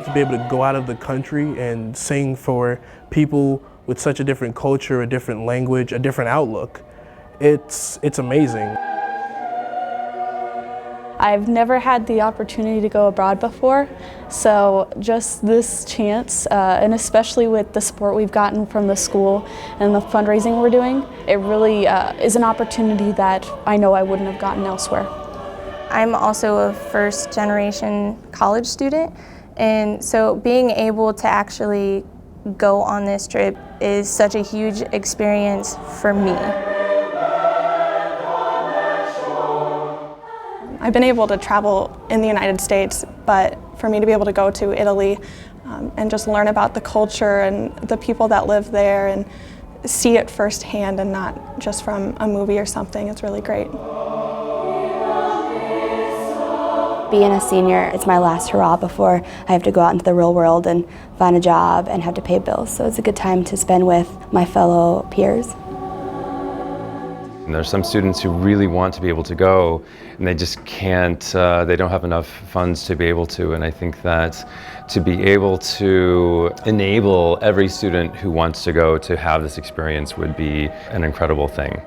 to be able to go out of the country and sing for people with such a different culture, a different language, a different outlook. It's amazing. I've never had the opportunity to go abroad before, so just this chance, and especially with the support we've gotten from the school and the fundraising we're doing, it really is an opportunity that I know I wouldn't have gotten elsewhere. I'm also a first-generation college student, and so being able to actually go on this trip is such a huge experience for me. I've been able to travel in the United States, but for me to be able to go to Italy and just learn about the culture and the people that live there and see it firsthand and not just from a movie or something, it's really great. Being a senior, it's my last hurrah before I have to go out into the real world and find a job and have to pay bills, so it's a good time to spend with my fellow peers. And there's some students who really want to be able to go and they just can't, they don't have enough funds to be able to, and I think that to be able to enable every student who wants to go to have this experience would be an incredible thing.